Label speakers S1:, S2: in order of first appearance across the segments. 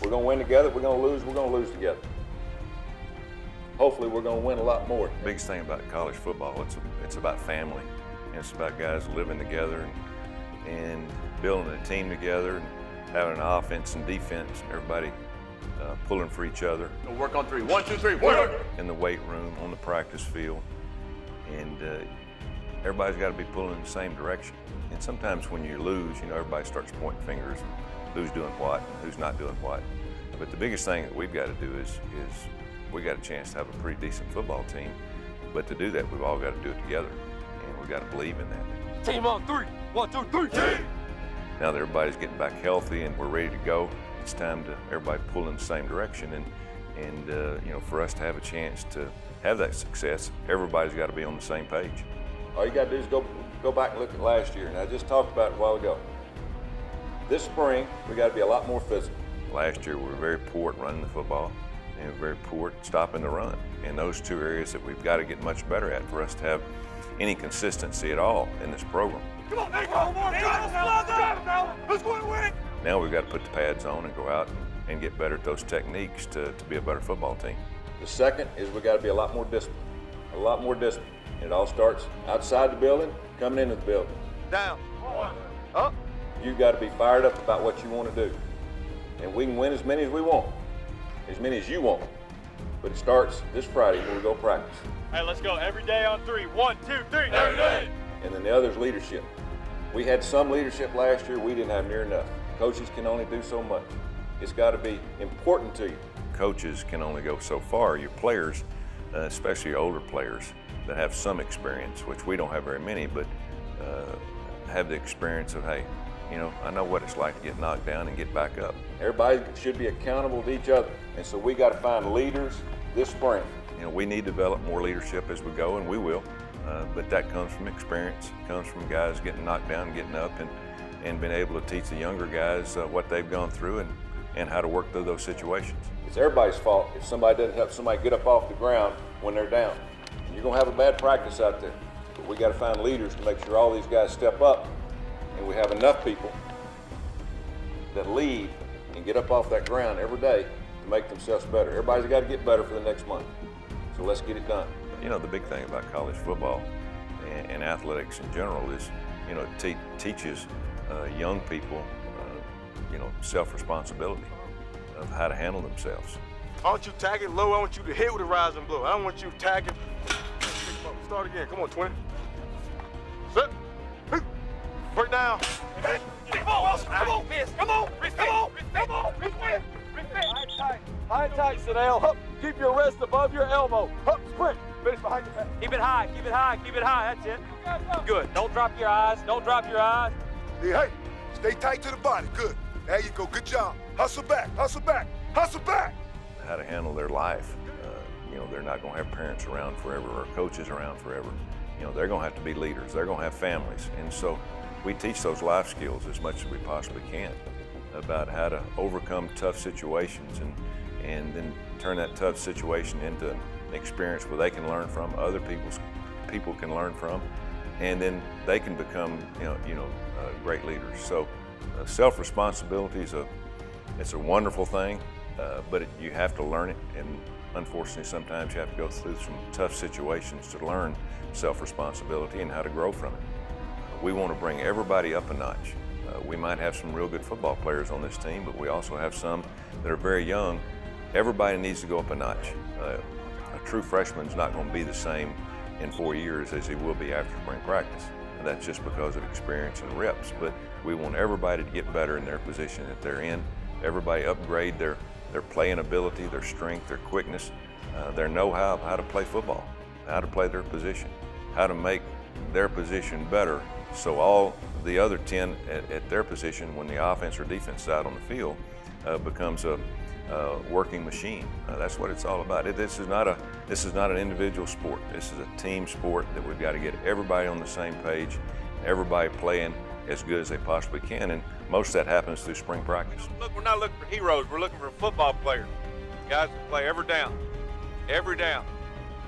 S1: We're going to win together. We're going to lose together. Hopefully, we're going to win a lot more.
S2: The biggest thing about college football, it's about family. And it's about guys living together and building a team together and having an offense and defense, and everybody pulling for each other.
S3: We'll work on 3. 1, 2, 3, work!
S2: In the weight room, on the practice field. And everybody's got to be pulling in the same direction. And sometimes when you lose, everybody starts pointing fingers and who's doing what and who's not doing what. But the biggest thing that we've got to do is we got a chance to have a pretty decent football team. But to do that, we've all got to do it together. And we've got to believe in that.
S3: Team on 3. 1, 2, 3, team!
S2: Now that everybody's getting back healthy and we're ready to go, it's time to everybody pull in the same direction. And for us to have a chance to have that success, everybody's got to be on the same page.
S1: All you got to do is go back and look at last year. And I just talked about it a while ago. This spring, we got to be a lot more physical.
S2: Last year, we were very poor at running the football and very poor at stopping the run. And those two areas that we've got to get much better at for us to have any consistency at all in this program.
S3: Come on, let's go and win!
S2: Now we've got to put the pads on and go out and get better at those techniques to be a better football team.
S1: The second is we got to be a lot more disciplined. A lot more discipline. And it all starts outside the building, coming into the building.
S3: Down. Up.
S1: You've got to be fired up about what you want to do. And we can win as many as we want, as many as you want. But it starts this Friday when we go practice.
S4: All right, let's go. Every day on 3. 1, 2, 3. Every day.
S1: And then the other is leadership. We had some leadership last year. We didn't have near enough. Coaches can only do so much. It's got to be important to you.
S2: Coaches can only go so far. Your players, especially your older players that have some experience, which we don't have very many, but have the experience of, hey, I know what it's like to get knocked down and get back up.
S1: Everybody should be accountable to each other. And so we got to find leaders this spring.
S2: We need to develop more leadership as we go, and we will. But that comes from experience. It comes from guys getting knocked down, getting up, and being able to teach the younger guys what they've gone through and how to work through those situations.
S1: It's everybody's fault if somebody doesn't help somebody get up off the ground when they're down. You're going to have a bad practice out there. But we got to find leaders to make sure all these guys step up, and we have enough people that lead and get up off that ground every day to make themselves better. Everybody's got to get better for the next month. So let's get it done.
S2: The big thing about college football and athletics in general is, it teaches young people, self-responsibility of how to handle themselves.
S3: I want you tagging low. I want you to hit with a rising blow. I don't want you tagging. Start again. Come on, 20. Set. Break down.
S4: Come on, Wilson. Come on, miss. Come on. Come on. Come on.
S3: High tight, Sadell. Hup. Keep your wrist above your elbow. Hup, sprint. Finish behind your head.
S4: Keep it high. Keep it high. Keep it high. That's it. Good. Don't drop your eyes. Don't drop your eyes.
S5: Yeah, hey, stay tight to the body. Good. There you go. Good job. Hustle back. Hustle back. Hustle back.
S2: How to handle their life. They're not going to have parents around forever or coaches around forever. They're going to have to be leaders. They're going to have families. And so we teach those life skills as much as we possibly can about how to overcome tough situations and then turn that tough situation into an experience where they can learn from, other people can learn from, and then they can become great leaders. So self-responsibility it's a wonderful thing, but you have to learn it, and unfortunately sometimes you have to go through some tough situations to learn self-responsibility and how to grow from it. We want to bring everybody up a notch. We might have some real good football players on this team, but we also have some that are very young. Everybody needs to go up a notch. A true freshman's not going to be the same in 4 years as he will be after spring practice. And that's just because of experience and reps. But we want everybody to get better in their position that they're in. Everybody upgrade their playing ability, their strength, their quickness, their know-how of how to play football, how to play their position, how to make their position better so all the other 10 at their position when the offense or defense side on the field becomes a working machine. That's what it's all about. This is not an individual sport. This is a team sport that we've got to get everybody on the same page, everybody playing as good as they possibly can, and most of that happens through spring practice.
S4: Look, we're not looking for heroes. We're looking for football players. Guys that play every down. Every down.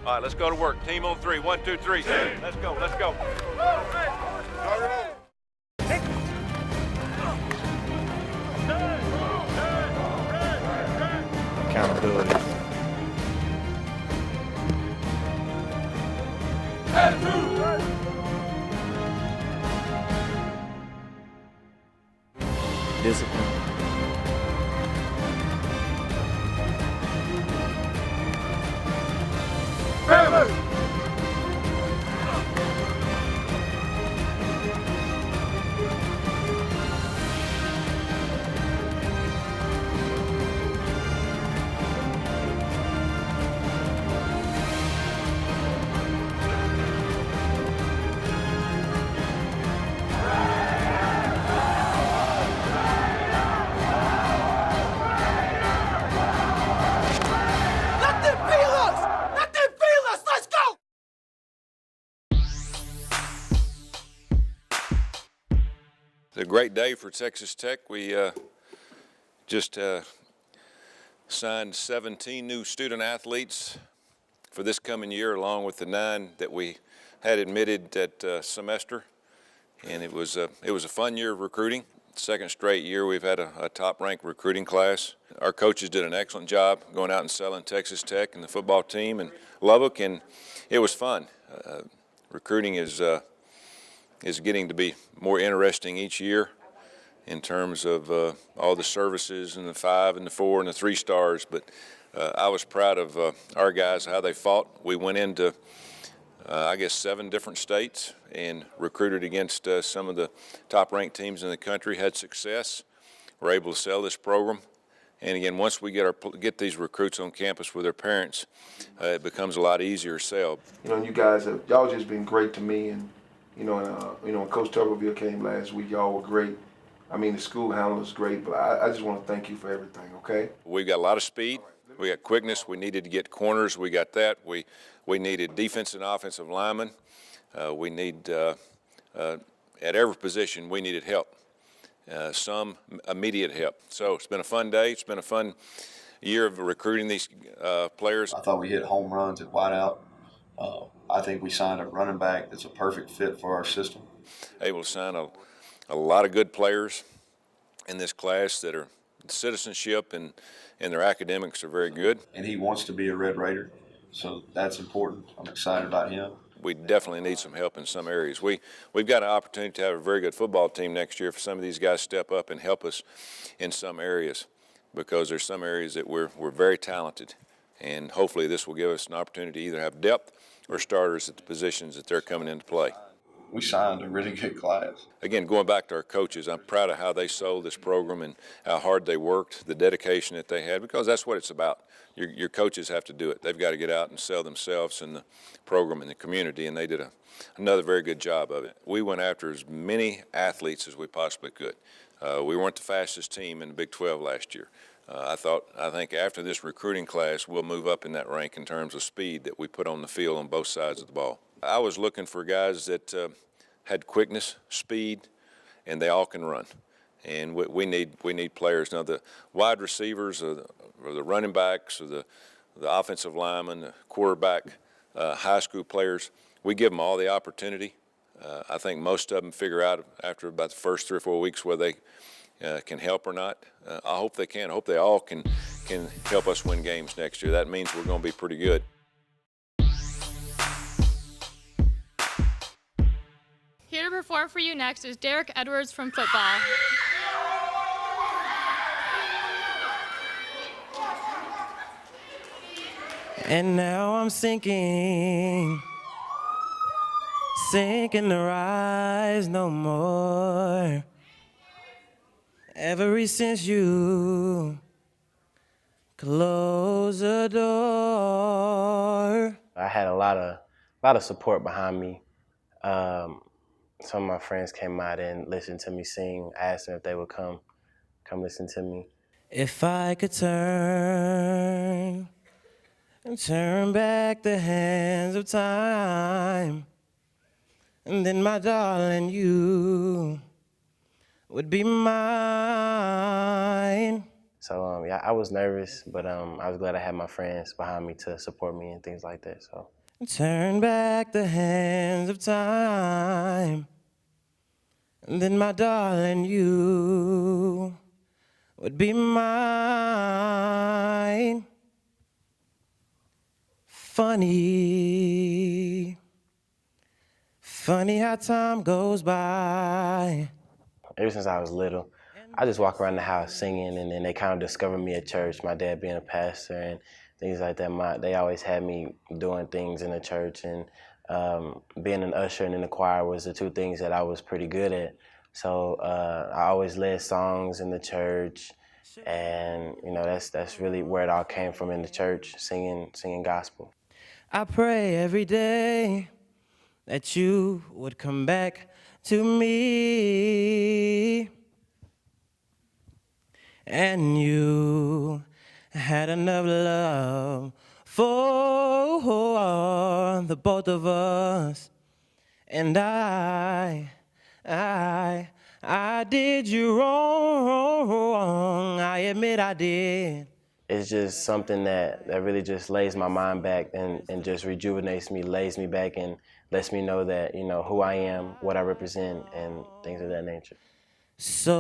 S4: All right, let's go to work. Team on 3. 1, 2, 3. Let's go. Let's go.
S6: accountability. Discipline.
S1: It's a great day for Texas Tech. We just signed 17 new student athletes for this coming year, along with the 9 that we had admitted that semester. And it was a fun year of recruiting. Second straight year we've had a top-ranked recruiting class. Our coaches did an excellent job going out and selling Texas Tech and the football team in Lubbock, and it was fun. Recruiting is getting to be more interesting each year in terms of all the services and the 5 and the 4 and the 3 stars. But I was proud of our guys, how they fought. We went into, I guess, 7 different states and recruited against some of the top-ranked teams in the country, had success. We're able to sell this program. And again, once we get these recruits on campus with their parents, it becomes a lot easier to sell.
S7: You know, you guys y'all just been great to me, and when Coach Tuberville came last week, y'all were great. I mean, the school handle is great, but I just want to thank you for everything, okay?
S1: We've got a lot of speed. We got quickness. We needed to get corners. We got that. We needed defensive and offensive linemen. We need, at every position, we needed help, some immediate help. So it's been a fun day. It's been a fun year of recruiting these players.
S8: I thought we hit home runs at wideout. I think we signed a running back that's a perfect fit for our system.
S1: Able to sign a lot of good players in this class that are citizenship and their academics are very good.
S8: And he wants to be a Red Raider, so that's important. I'm excited about him.
S1: We definitely need some help in some areas. We've got an opportunity to have a very good football team next year if some of these guys step up and help us in some areas, because there's some areas that we're very talented, and hopefully this will give us an opportunity to either have depth or starters at the positions that they're coming into play.
S8: We signed a really good class.
S1: Again, going back to our coaches, I'm proud of how they sold this program and how hard they worked, the dedication that they had, because that's what it's about. Your coaches have to do it. They've got to get out and sell themselves and the program and the community, and they did another very good job of it. We went after as many athletes as we possibly could. We weren't the fastest team in the Big 12 last year. I think after this recruiting class, we'll move up in that rank in terms of speed that we put on the field on both sides of the ball. I was looking for guys that had quickness, speed, and they all can run. And we need players. Now, the wide receivers or the running backs or the offensive linemen, the quarterback, high school players, we give them all the opportunity. I think most of them figure out after about the first 3 or 4 weeks whether they can help or not. I hope they can. I hope they all can help us win games next year. That means we're going to be pretty good.
S9: Here to perform for you next is Derek Edwards from football.
S6: And now I'm sinking to rise no more. Ever since you closed the door. I had a lot of support behind me. Some of my friends came out and listened to me sing. I asked them if they would come listen to me. If I could turn back the hands of time, and then my darling, you would be mine. So yeah, I was nervous, but I was glad I had my friends behind me to support me and things like that. So turn back the hands of time, and then my darling, you would be mine. Funny how time goes by. Ever since I was little, I just walk around the house singing, and then they kind of discovered me at church, my dad being a pastor and things like that. They always had me doing things in the church, and being an usher and in the choir was the two things that I was pretty good at. So I always led songs in the church, and that's really where it all came from, in the church, singing gospel. I pray every day that you would come back to me, and you had enough love for the both of us, and I did you wrong, I admit I did. It's just something that really just lays my mind back and just rejuvenates me, lays me back, and lets me know that, who I am, what I represent, and things of that nature. So,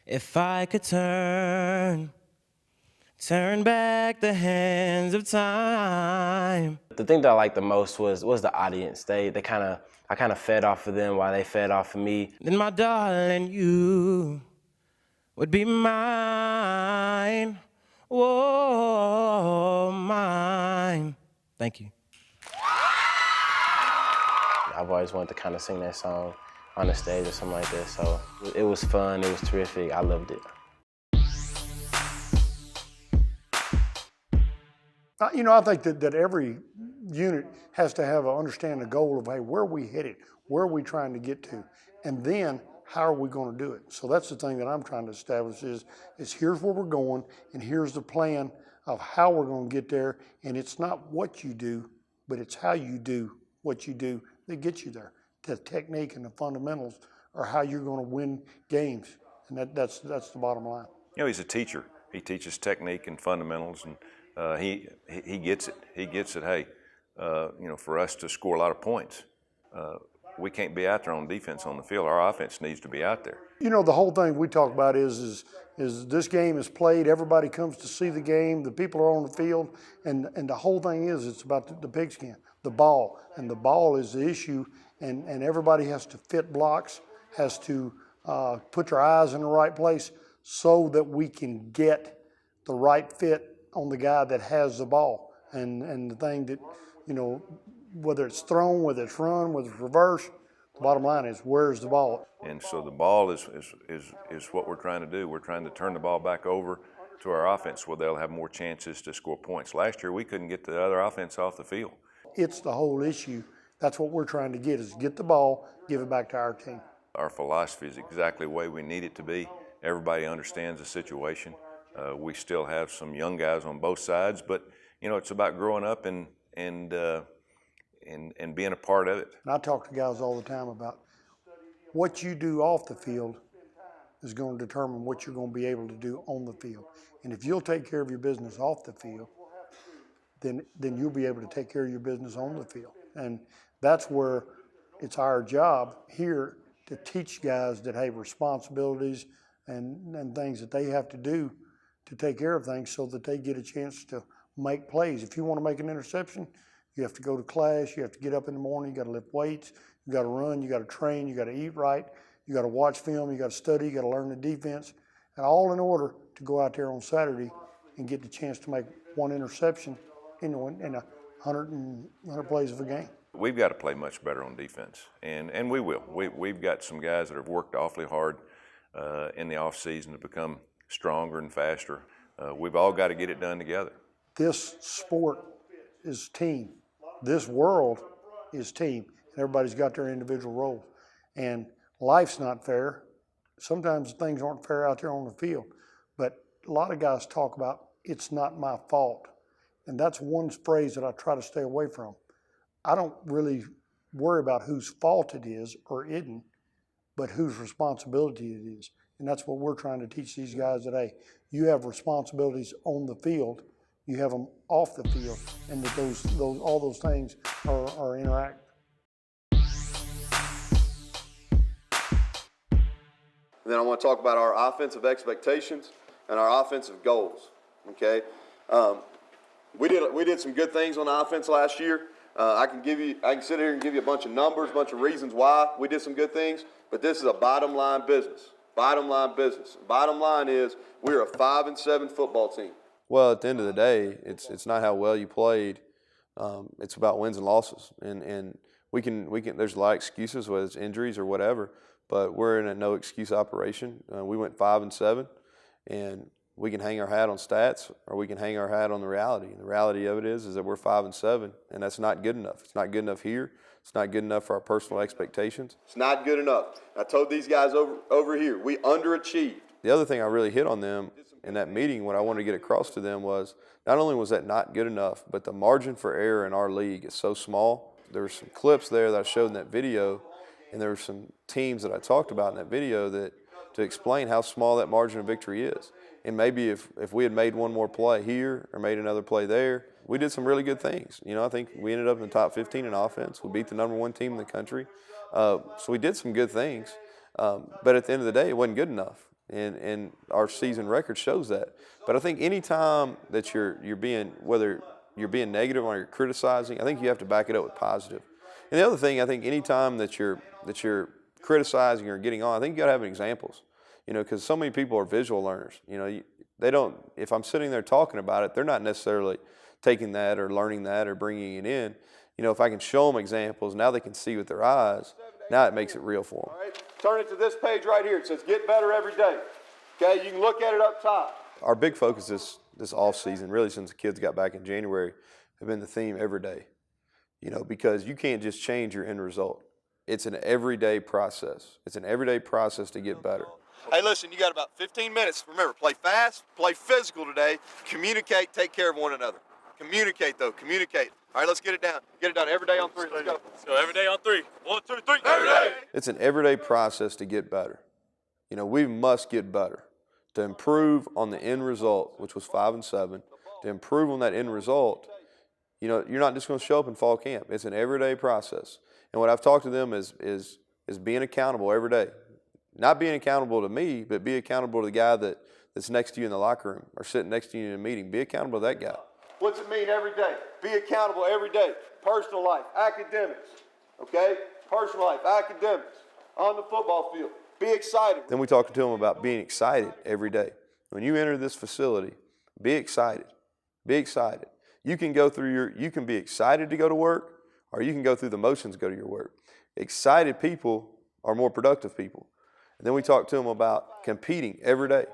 S6: if I could turn back the hands of time. The thing that I liked the most was the audience. I kind of fed off of them while they fed off of me. Then my darling, you would be mine. Whoa, mine. Thank you. I've always wanted to kind of sing that song on the stage or something like that. So it was fun, it was terrific, I loved it.
S10: I think that every unit has to have understand the goal of, hey, where are we headed? Where are we trying to get to? And then how are we going to do it? So that's the thing that I'm trying to establish is here's where we're going, and here's the plan of how we're going to get there. And it's not what you do, but it's how you do what you do that gets you there. The technique and the fundamentals are how you're going to win games. And that's the bottom line.
S2: He's a teacher. He teaches technique and fundamentals, and he gets it. He gets it. Hey, for us to score a lot of points, we can't be out there on defense on the field. Our offense needs to be out there.
S10: The whole thing we talk about is this game is played. Everybody comes to see the game. The people are on the field, and the whole thing it's about the pigskin, the ball, and the ball is the issue. And everybody has to fit blocks, has to put their eyes in the right place so that we can get the right fit on the guy that has the ball. And the thing that, whether it's thrown, whether it's run, whether it's reverse, the bottom line is where's the ball?
S2: And so the ball is what we're trying to do. We're trying to turn the ball back over to our offense where they'll have more chances to score points. Last year, we couldn't get the other offense off the field.
S10: It's the whole issue. That's what we're trying to get, is get the ball, give it back to our team.
S2: Our philosophy is exactly the way we need it to be. Everybody understands the situation. We still have some young guys on both sides, but it's about growing up and being a part of it.
S10: And I talk to guys all the time about what you do off the field is going to determine what you're going to be able to do on the field. And if you'll take care of your business off the field, then you'll be able to take care of your business on the field. And that's where it's our job here to teach guys that, hey, responsibilities and things that they have to do to take care of things so that they get a chance to make plays. If you want to make an interception, you have to go to class, you have to get up in the morning, you got to lift weights, you got to run, you got to train, you got to eat right, you got to watch film, you got to study, you got to learn the defense, and all in order to go out there on Saturday and get the chance to make one interception in 100 plays of a game.
S2: We've got to play much better on defense, and we will. We've got some guys that have worked awfully hard in the off season to become stronger and faster. We've all got to get it done together.
S10: This sport is team. This world is team. And everybody's got their individual roles. And life's not fair. Sometimes things aren't fair out there on the field. But a lot of guys talk about, it's not my fault. And that's one phrase that I try to stay away from. I don't really worry about whose fault it is or isn't, but whose responsibility it is. And that's what we're trying to teach these guys that, hey, you have responsibilities on the field, you have them off the field, and that all those things are interact.
S11: And then I want to talk about our offensive expectations and our offensive goals.
S3: Okay, we did some good things on the offense last year. I can sit here and give you a bunch of numbers, a bunch of reasons why we did some good things. But this is a bottom line business. Bottom line business. Bottom line is we're a 5-7 football team.
S11: Well, at the end of the day, it's not how well you played. It's about wins and losses, and we can. There's a lot of excuses, whether it's injuries or whatever. But we're in a no excuse operation. We went 5-7, and we can hang our hat on stats, or we can hang our hat on the reality. And the reality of it is that we're 5-7, and that's not good enough. It's not good enough here. It's not good enough for our personal expectations.
S3: It's not good enough. I told these guys over here, we underachieved.
S11: The other thing I really hit on them in that meeting, what I wanted to get across to them was, not only was that not good enough, but the margin for error in our league is so small. There were some clips there that I showed in that video, and there were some teams that I talked about in that video that to explain how small that margin of victory is. And maybe if we had made one more play here or made another play there, we did some really good things. You know, I think we ended up in the top 15 in offense. We beat the #1 team in the country. So we did some good things. But at the end of the day, it wasn't good enough. And our season record shows that. But I think any time that you're being, whether you're being negative or you're criticizing, I think you have to back it up with positive. And the other thing, I think any time that you're criticizing or getting on, I think you got to have examples. You know, because so many people are visual learners. You know, they don't. If I'm sitting there talking about it, they're not necessarily taking that or learning that or bringing it in. You know, if I can show them examples, now they can see with their eyes. Now it makes it real for them.
S3: All right, turn it to this page right here. It says "Get better every day." Okay, you can look at it up top.
S11: Our big focus this off season, really since the kids got back in January, have been the theme every day. You know, because you can't just change your end result. It's an everyday process. It's an everyday process to get better.
S3: Hey, listen, you got about 15 minutes. Remember, play fast, play physical today. Communicate, take care of one another. Communicate, though. Communicate. All right, let's get it down. Get it done every day on 3. Let's go.
S4: Let's go every day on 3. 1, 2, 3.
S3: Every day.
S11: It's an everyday process to get better. You know, we must get better to improve on the end result, which was 5-7. To improve on that end result, you know, you're not just going to show up in fall camp. It's an everyday process. And what I've talked to them is being accountable every day. Not being accountable to me, but be accountable to the guy that's next to you in the locker room or sitting next to you in a meeting. Be accountable to that guy.
S3: What's it mean every day? Be accountable every day. Personal life, academics, okay? Personal life, academics, on the football field. Be excited.
S11: Then we talked to them about being excited every day. When you enter this facility, be excited. Be excited. You can be excited to go to work, or you can go through the motions to go to your work. Excited people are more productive people. And then we talked to them about competing every day.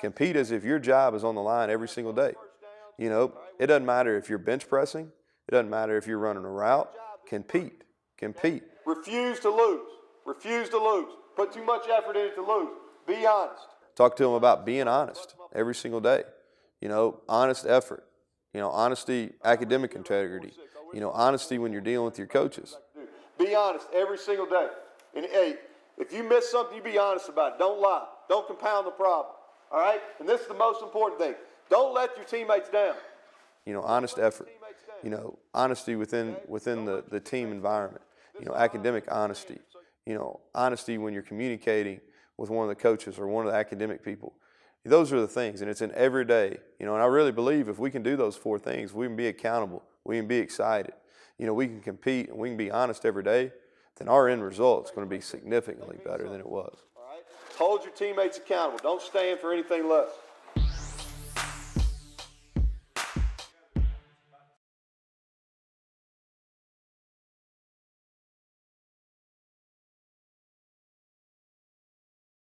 S11: Compete as if your job is on the line every single day. You know, it doesn't matter if you're bench pressing. It doesn't matter if you're running a route. Compete. Compete.
S3: Refuse to lose. Refuse to lose. Put too much effort in it to lose. Be honest.
S11: Talk to them about being honest every single day. You know, honest effort. You know, honesty, academic integrity. You know, honesty when you're dealing with your coaches.
S3: Be honest every single day. And hey, if you miss something, you be honest about it. Don't lie. Don't compound the problem. All right? And this is the most important thing. Don't let your teammates down.
S11: You know, honest effort. You know, honesty within the team environment. You know, academic honesty. You know, honesty when you're communicating with one of the coaches or one of the academic people. Those are the things, and it's an everyday. You know, and I really believe if we can do those 4 things, we can be accountable. We can be excited. You know, we can compete and we can be honest every day. Then our end result is going to be significantly better than it was.
S3: All right? Hold your teammates accountable. Don't stand for anything less.